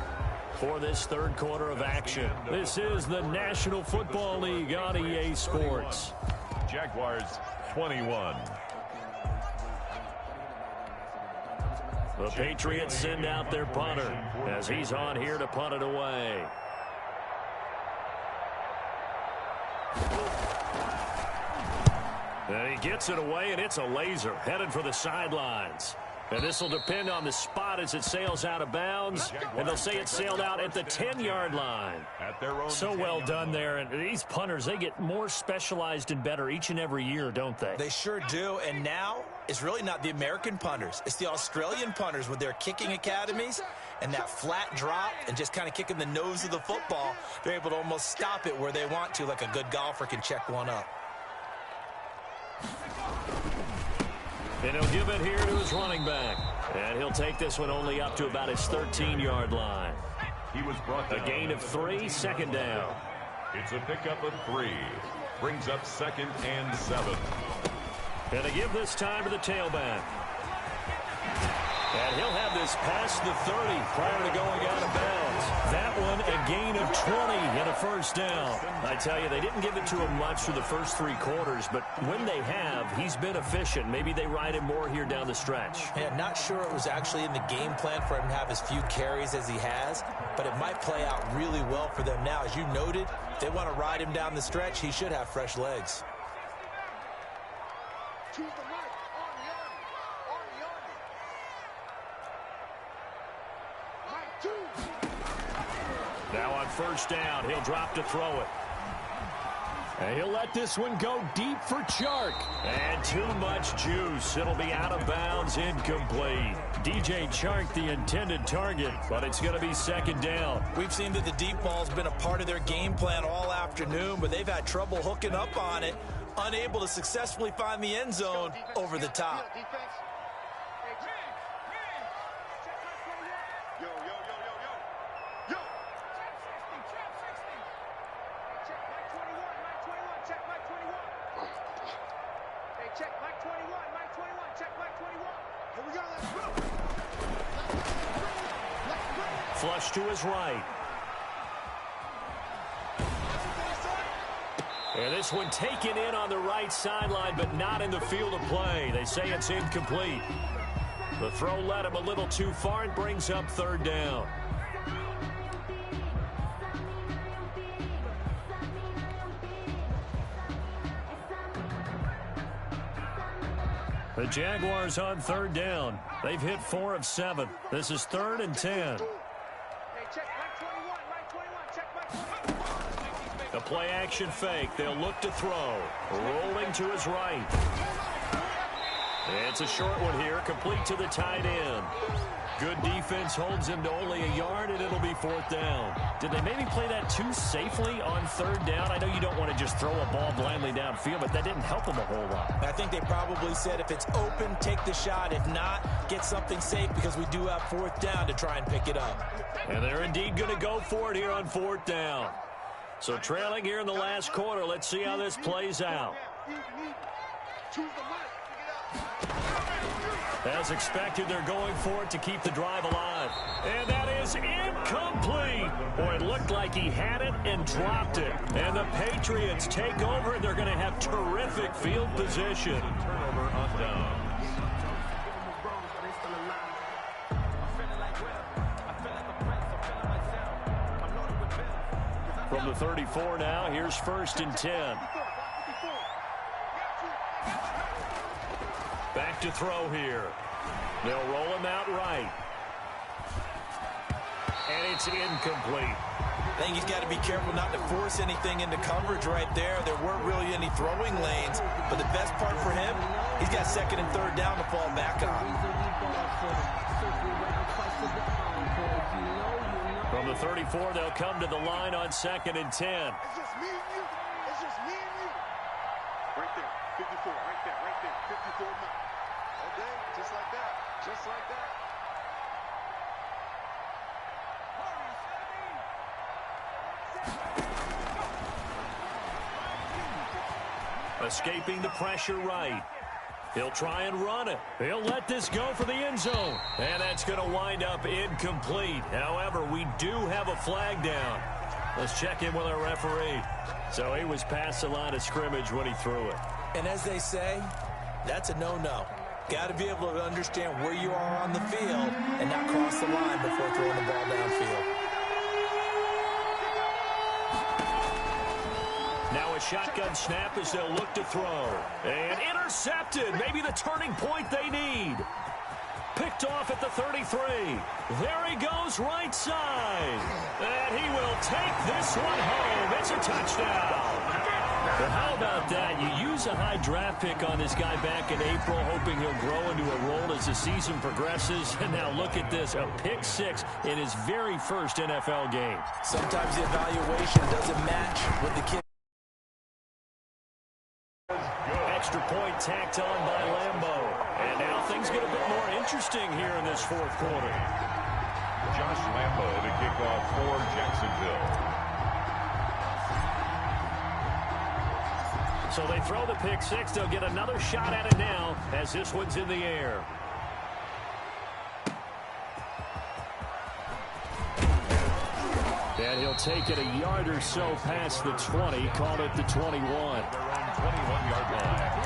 [SPEAKER 1] for this 3rd quarter of action. This is the National Football League on EA Sports.
[SPEAKER 2] Jaguars 21.
[SPEAKER 1] The Patriots send out their punter as he's on here to punt it away. And he gets it away, and it's a laser headed for the sidelines. And this will depend on the spot as it sails out of bounds. And they'll say it sailed out at the 10-yard line. So well done there. And these punters, they get more specialized and better each and every year, don't they?
[SPEAKER 3] They sure do. And now it's really not the American punters. It's the Australian punters with their kicking academies and that flat drop and just kind of kicking the nose of the football. They're able to almost stop it where they want to, like a good golfer can check one up.
[SPEAKER 1] And he'll give it here to his running back. And he'll take this one only up to about his 13-yard line.
[SPEAKER 2] He was brought down.
[SPEAKER 1] A gain of 3, 2nd down.
[SPEAKER 2] It's a pickup of 3. Brings up 2nd and 7.
[SPEAKER 1] And they give this time to the tailback. And he'll have this past the 30 prior to going out of bounds. That one a gain of 20 and a first down. I tell you, they didn't give it to him much for the first 3 quarters, but when they have, he's been efficient. Maybe they ride him more here down the stretch.
[SPEAKER 3] Hey, I'm not sure it was actually in the game plan for him to have as few carries as he has, but it might play out really well for them now. As you noted, they want to ride him down the stretch. He should have fresh legs.
[SPEAKER 4] To the right, on the army. Right, 2.
[SPEAKER 1] Now on first down, he'll drop to throw it. And he'll let this one go deep for Chark. And too much juice. It'll be out of bounds, incomplete. DJ Chark, the intended target, but it's going to be second down.
[SPEAKER 3] We've seen that the deep ball's been a part of their game plan all afternoon, but they've had trouble hooking up on it, unable to successfully find the end zone over the top.
[SPEAKER 1] Flush to his right. And this one taken in on the right sideline, but not in the field of play. They say it's incomplete. The throw led him a little too far and brings up third down. The Jaguars on third down. They've hit 4 of 7. This is 3rd and 10. A play-action fake. They'll look to throw. Rolling to his right. It's a short one here, complete to the tight end. Good defense holds him to only a yard, and it'll be 4th down. Did they maybe play that too safely on 3rd down? I know you don't want to just throw a ball blindly downfield, but that didn't help them a whole lot.
[SPEAKER 3] I think they probably said if it's open, take the shot. If not, get something safe because we do have 4th down to try and pick it up.
[SPEAKER 1] And they're indeed going to go for it here on 4th down. So trailing here in the last quarter, let's see how this plays out. As expected, they're going for it to keep the drive alive. And that is incomplete. Boy, it looked like he had it and dropped it. And the Patriots take over. They're going to have terrific field position.
[SPEAKER 2] Turnover on down.
[SPEAKER 1] From the 34 now, here's 1st and 10. Back to throw here. They'll roll him out right. And it's incomplete.
[SPEAKER 3] I think he's got to be careful not to force anything into coverage right there. There weren't really any throwing lanes, but the best part for him, he's got 2nd and 3rd down to fall back on.
[SPEAKER 1] From the 34, they'll come to the line on 2nd and 10.
[SPEAKER 4] It's just me and you. It's just me and you. Right there, 54, right there, 54 now. Okay, just like that, just like that.
[SPEAKER 1] Escaping the pressure right. He'll try and run it. He'll let this go for the end zone. And that's going to wind up incomplete. However, we do have a flag down. Let's check in with our referee. So he was past the line of scrimmage when he threw it.
[SPEAKER 3] And as they say, that's a no-no. Got to be able to understand where you are on the field and not cross the line before throwing the ball downfield.
[SPEAKER 1] Now a shotgun snap as they'll look to throw. And intercepted. Maybe the turning point they need. Picked off at the 33. There he goes, right side. And he will take this one home. It's a touchdown. Well, how about that? You use a high draft pick on this guy back in April, hoping he'll grow into a role as the season progresses. And now look at this, a pick 6 in his very first NFL game.
[SPEAKER 3] Sometimes the evaluation doesn't match with the kid.
[SPEAKER 1] Extra point tacked on by Lambo. And now things get a bit more interesting here in this 4th quarter.
[SPEAKER 2] Josh Lambo to kick off for Jacksonville.
[SPEAKER 1] So they throw the pick 6. They'll get another shot at it now as this one's in the air. And he'll take it a yard or so past the 20, called it the 21.
[SPEAKER 2] Their own 21-yard line.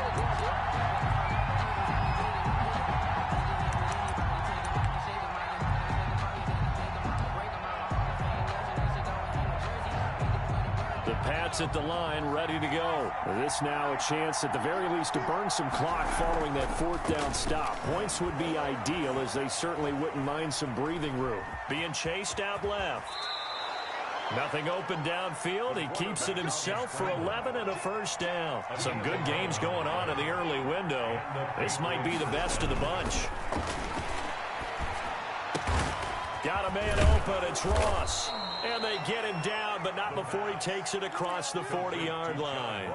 [SPEAKER 1] The Pats at the line, ready to go. This now a chance at the very least to burn some clock following that fourth down stop. Points would be ideal, as they certainly wouldn't mind some breathing room. Being chased out left. Nothing open downfield. He keeps it himself for 11 and a first down. Some good games going on in the early window. This might be the best of the bunch. Got a man open. It's Ross. And they get him down, but not before he takes it across the 40-yard line.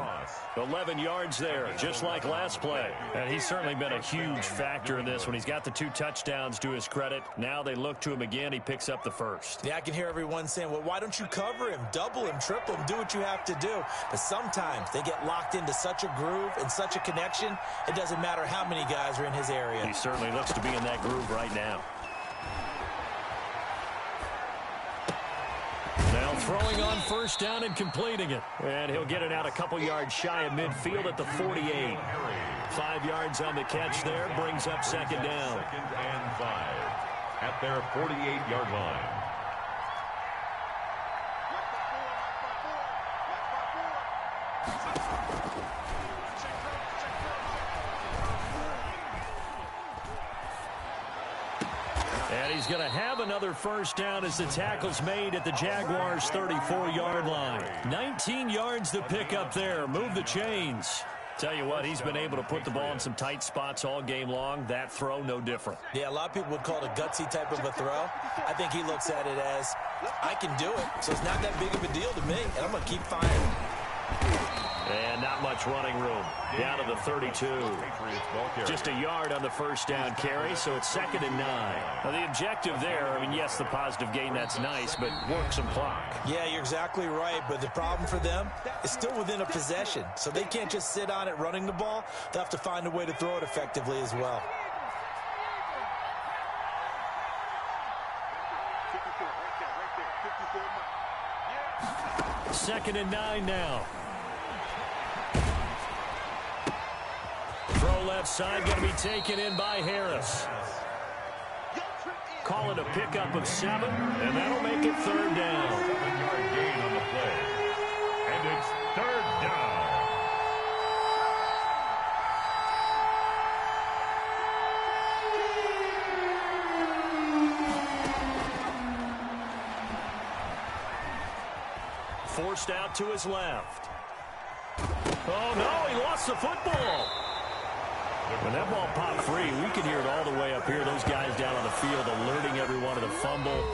[SPEAKER 1] 11 yards there, just like last play. And he's certainly been a huge factor in this when he's got the 2 touchdowns to his credit. Now they look to him again. He picks up the first.
[SPEAKER 3] Yeah, I can hear everyone saying, well, why don't you cover him, double him, triple him, do what you have to do. But sometimes they get locked into such a groove and such a connection, it doesn't matter how many guys are in his area.
[SPEAKER 1] He certainly looks to be in that groove right now. Now throwing on first down and completing it. And he'll get it out a couple yards shy of midfield at the 48. 5 yards on the catch there, brings up second down.
[SPEAKER 2] 2nd and 5 at their 48-yard line.
[SPEAKER 1] And he's going to have another first down as the tackle's made at the Jaguars' 34-yard line. 19 yards to pick up there. Move the chains. Tell you what, he's been able to put the ball in some tight spots all game long. That throw, no different.
[SPEAKER 3] Yeah, a lot of people would call it a gutsy type of a throw. I think he looks at it as, I can do it, so it's not that big of a deal to me, and I'm going to keep firing.
[SPEAKER 1] And not much running room. Down to the 32. Just a yard on the first down carry, so it's 2nd and 9. Now, the objective there, I mean, yes, the positive gain, that's nice, but work some clock.
[SPEAKER 3] Yeah, you're exactly right, but the problem for them is still within a possession, so they can't just sit on it running the ball. They'll have to find a way to throw it effectively as well.
[SPEAKER 1] Second and 9 now. Throw left side, going to be taken in by Harris. Call it a pickup of 7, and that'll make it 3rd down.
[SPEAKER 2] 7-yard gain on the play. And it's 3rd down.
[SPEAKER 1] Forced out to his left. Oh, no, he lost the football. When that ball popped free, we can hear it all the way up here. Those guys down on the field alerting everyone of the fumble.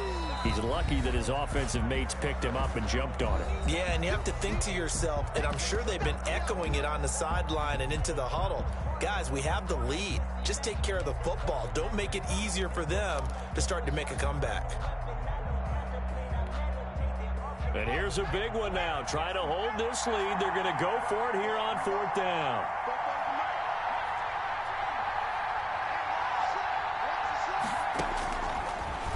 [SPEAKER 1] He's lucky that his offensive mates picked him up and jumped on it.
[SPEAKER 3] Yeah, and you have to think to yourself, and I'm sure they've been echoing it on the sideline and into the huddle. Guys, we have the lead. Just take care of the football. Don't make it easier for them to start to make a comeback.
[SPEAKER 1] And here's a big one now. Trying to hold this lead. They're going to go for it here on 4th down.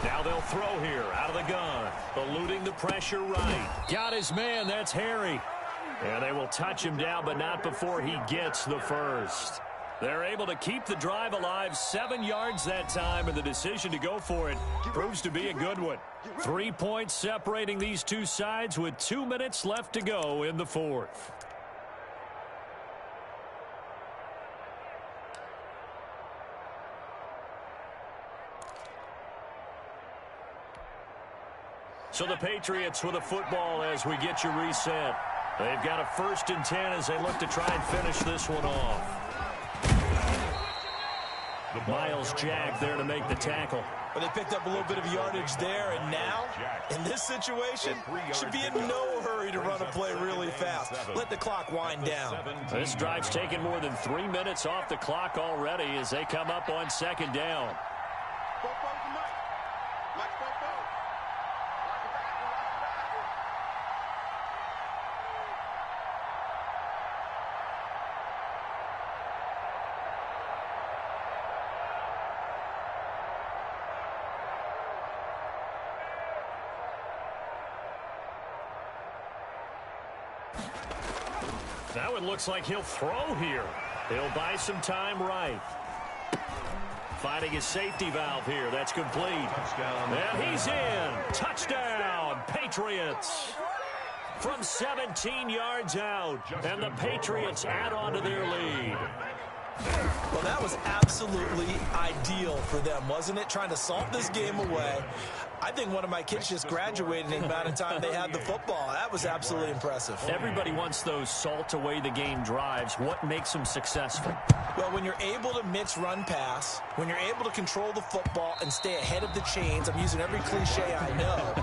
[SPEAKER 1] Now they'll throw here out of the gun. Eluding the pressure right. Got his man. That's Harry. And they will touch him down, but not before he gets the first. They're able to keep the drive alive. 7 yards that time, and the decision to go for it proves to be a good one. 3 points separating these two sides with 2 minutes left to go in the 4th. So the Patriots with a football as we get you reset. They've got a 1st and 10 as they look to try and finish this one off. Miles Jack there to make the tackle.
[SPEAKER 3] Well, they picked up a little bit of yardage there, and now, in this situation, should be in no hurry to run a play really fast. Let the clock wind down.
[SPEAKER 1] This drive's taken more than 3 minutes off the clock already as they come up on 2nd down. Now it looks like he'll throw here. He'll buy some time right. Finding his safety valve here. That's complete. And he's in. Touchdown, Patriots. From 17 yards out. And the Patriots add on to their lead.
[SPEAKER 3] Well, that was absolutely ideal for them, wasn't it? Trying to salt this game away. I think one of my kids just graduated in the amount of time they had the football. That was absolutely impressive.
[SPEAKER 1] Everybody wants those salt away the game drives. What makes them successful?
[SPEAKER 3] Well, when you're able to mix run pass, when you're able to control the football and stay ahead of the chains, I'm using every cliche I know,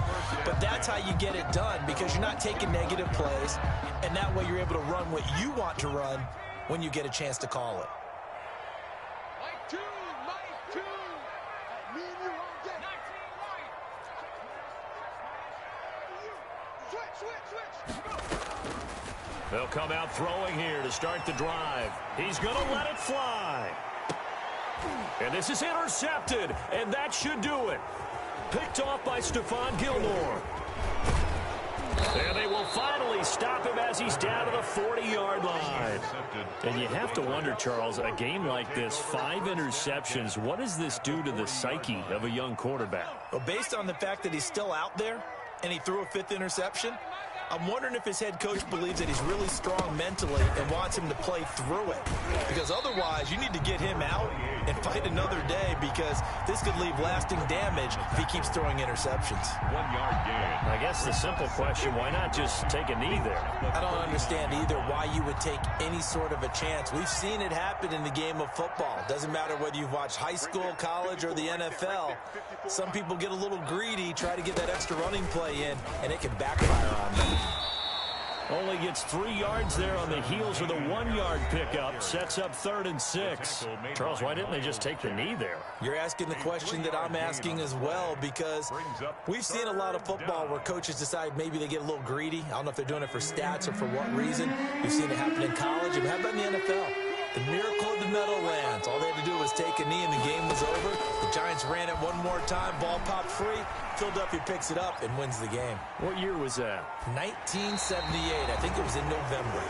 [SPEAKER 3] but that's how you get it done because you're not taking negative plays, and that way you're able to run what you want to run when you get a chance to call it.
[SPEAKER 1] They'll come out throwing here to start the drive. He's going to let it fly. And this is intercepted, and that should do it. Picked off by Stephon Gilmore. And they will finally stop him as he's down to the 40-yard line. And you have to wonder, Charles, a game like this, 5 interceptions, what does this do to the psyche of a young quarterback?
[SPEAKER 3] Well, based on the fact that he's still out there and he threw a 5th interception, I'm wondering if his head coach believes that he's really strong mentally and wants him to play through it. Because otherwise, you need to get him out and fight another day because this could leave lasting damage if he keeps throwing interceptions.
[SPEAKER 2] 1-yard gain.
[SPEAKER 1] I guess the simple question, why not just take a knee there?
[SPEAKER 3] I don't understand either why you would take any sort of a chance. We've seen it happen in the game of football. Doesn't matter whether you've watched high school, college, or the NFL. Some people get a little greedy, try to get that extra running play in, and it can backfire on them.
[SPEAKER 1] Only gets 3 yards there on the heels of the 1-yard pickup. Sets up 3rd and 6. Charles, why didn't they just take the knee there?
[SPEAKER 3] You're asking the question that I'm asking as well because we've seen a lot of football where coaches decide maybe they get a little greedy. I don't know if they're doing it for stats or for what reason. We've seen it happen in college. And how about in the NFL? The miracle of the Meadowlands. All they had to do was take a knee and the game was over. The Giants ran it one more time. Ball popped free. Philadelphia picks it up and wins the game.
[SPEAKER 1] What year was that?
[SPEAKER 3] 1978. I think it was in November.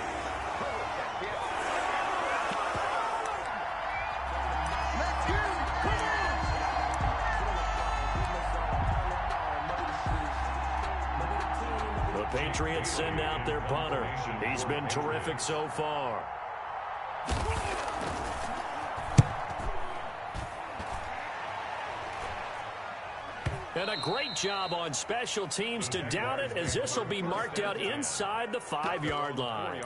[SPEAKER 1] The Patriots send out their punter. He's been terrific so far. And a great job on special teams to down it as this will be marked out inside the 5-yard line.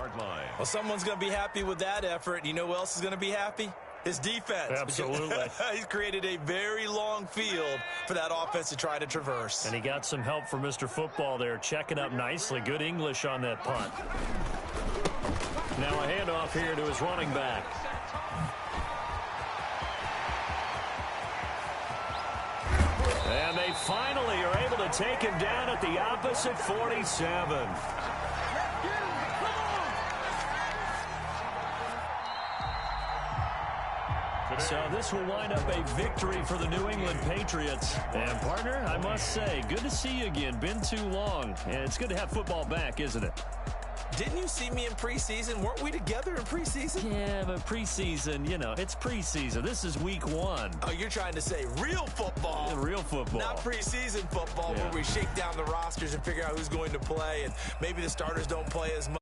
[SPEAKER 3] Well, someone's going to be happy with that effort. You know who else is going to be happy? His defense.
[SPEAKER 1] Absolutely.
[SPEAKER 3] He's created a very long field for that offense to try to traverse.
[SPEAKER 1] And he got some help from Mr. Football there, checking up nicely. Good English on that punt. Now a handoff here to his running back. And they finally are able to take him down at the opposite 47. So this will wind up a victory for the New England Patriots. And, partner, I must say, good to see you again. Been too long. And it's good to have football back, isn't it?
[SPEAKER 3] Didn't you see me in preseason? Weren't we together in preseason?
[SPEAKER 1] Yeah, but preseason, you know, it's preseason. This is week 1.
[SPEAKER 3] Oh, you're trying to say real football.
[SPEAKER 1] Yeah, real football.
[SPEAKER 3] Not preseason football where we shake down the rosters and figure out who's going to play, and maybe the starters don't play as much.